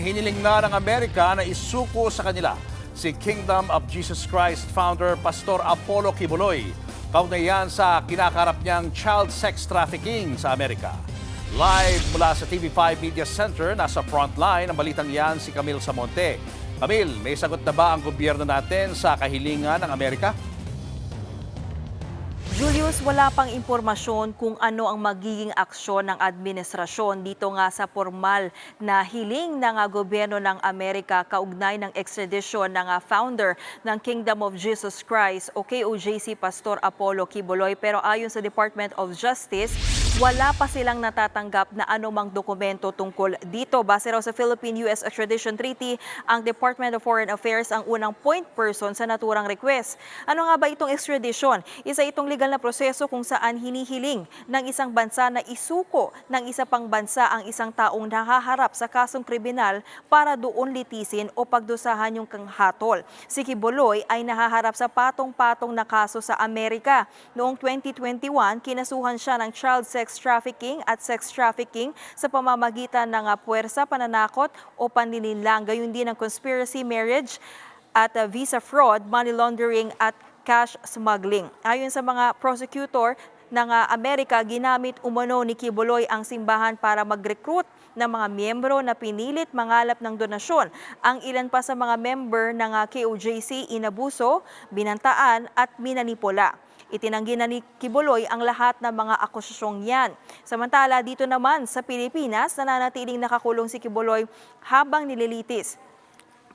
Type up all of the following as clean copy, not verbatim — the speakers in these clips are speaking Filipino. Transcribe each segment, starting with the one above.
hiniling na ng Amerika na isuko sa kanila si Kingdom of Jesus Christ founder Pastor Apollo Quiboloy. Kaugnay yan sa kinakarap niyang child sex trafficking sa Amerika. Live mula sa TV5 Media Center, nasa frontline ang balitang yan si Camille Samonte. Camille, may sagot na ba ang gobyerno natin sa kahilingan ng Amerika? Julius, wala pang impormasyon kung ano ang magiging aksyon ng administrasyon dito nga sa formal na hiling ng gobyerno ng Amerika kaugnay ng extradition ng founder ng Kingdom of Jesus Christ o KOJC Pastor Apollo Quiboloy. Pero ayon sa Department of Justice, wala pa silang natatanggap na anumang dokumento tungkol dito. Base raw sa Philippine-US Extradition Treaty, ang Department of Foreign Affairs ang unang point person sa naturang request. Ano nga ba itong extradition? Isa itong legal na proseso kung saan hinihiling ng isang bansa na isuko ng isa pang bansa ang isang taong nahaharap sa kasong kriminal para doon litisin o pagdusahan yung kanghatol. Si Quiboloy ay nahaharap sa patong-patong na kaso sa Amerika. Noong 2021, kinasuhan siya ng child sex trafficking at sex trafficking sa pamamagitan ng puwersa, pananakot o panlilinlang, gayon din ng conspiracy, marriage at visa fraud, money laundering at cash smuggling. Ayon sa mga prosecutor ng Amerika, ginamit umano ni Quiboloy ang simbahan para mag-recruit ng mga miyembro na pinilit mangalap ng donasyon. Ang ilan pa sa mga member ng KOJC inabuso, binantaan at minanipula. Itinanggi na ni Quiboloy ang lahat ng mga akusasyong yan. Samantala, dito naman sa Pilipinas, nananatiling nakakulong si Quiboloy habang nililitis.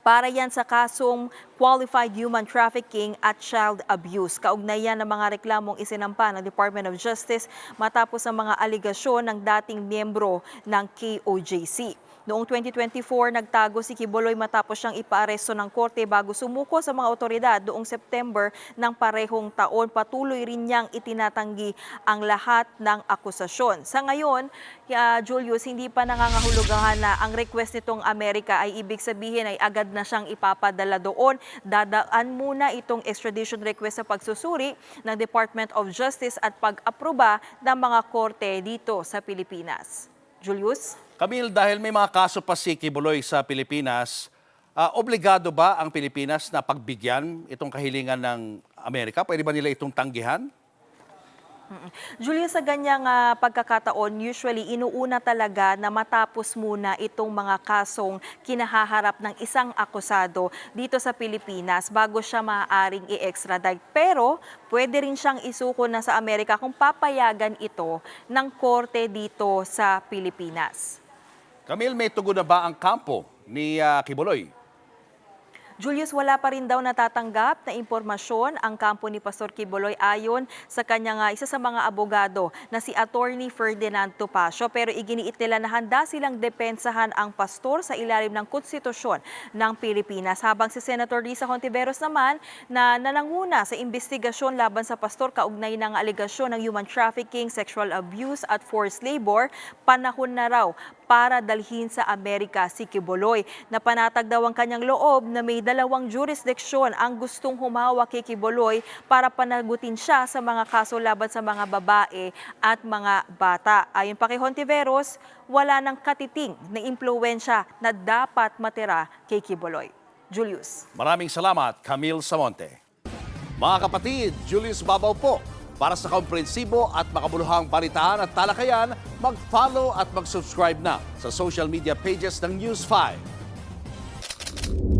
Para yan sa kasong qualified human trafficking at child abuse. Kaugnay yan ng mga reklamong isinampa ng Department of Justice matapos ang mga aligasyon ng dating miyembro ng KOJC. Noong 2024, nagtago si Quiboloy matapos siyang ipaaresto ng korte bago sumuko sa mga otoridad noong September ng parehong taon. Patuloy rin niyang itinatanggi ang lahat ng akusasyon. Sa ngayon, Julius, hindi pa nangangahulugan na ang request nitong Amerika ay ibig sabihin ay agad na siyang ipapadala doon. Dadaan muna itong extradition request sa pagsusuri ng Department of Justice at pag-aproba ng mga korte dito sa Pilipinas. Julius? Camille, dahil may mga kaso pa si Quiboloy sa Pilipinas, obligado ba ang Pilipinas na pagbigyan itong kahilingan ng Amerika? Pwede ba nila itong tanggihan? Julia, sa ganyang pagkakataon, usually inuuna talaga na matapos muna itong mga kasong kinahaharap ng isang akusado dito sa Pilipinas bago siya maaaring i-extradite. Pero pwede rin siyang isuko na sa Amerika kung papayagan ito ng korte dito sa Pilipinas. Camille, may tugon na ba ang kampo ni Quiboloy? Julius, wala pa rin daw natatanggap na impormasyon ang kampo ni Pastor Quiboloy ayon sa kanyang isa sa mga abogado na si Attorney Ferdinand Topacio. Pero iginiit nila na handa silang depensahan ang pastor sa ilalim ng konstitusyon ng Pilipinas. Habang si Senator Risa Hontiveros naman na nananguna sa investigasyon laban sa pastor kaugnay ng aligasyon ng human trafficking, sexual abuse at forced labor, panahon na raw para dalhin sa Amerika si Quiboloy. Napanatag daw ang kanyang loob na may dalawang jurisdiksyon ang gustong humawak kay Quiboloy para panagutin siya sa mga kaso laban sa mga babae at mga bata. Ayon pa kay Hontiveros, wala nang katiting na impluwensya na dapat matira kay Quiboloy. Julius. Maraming salamat, Camille Samonte. Mga kapatid, Julius Babaw po. Para sa komprehensibo at makabuluhang balitaan at talakayan, mag-follow at mag-subscribe na sa social media pages ng News 5.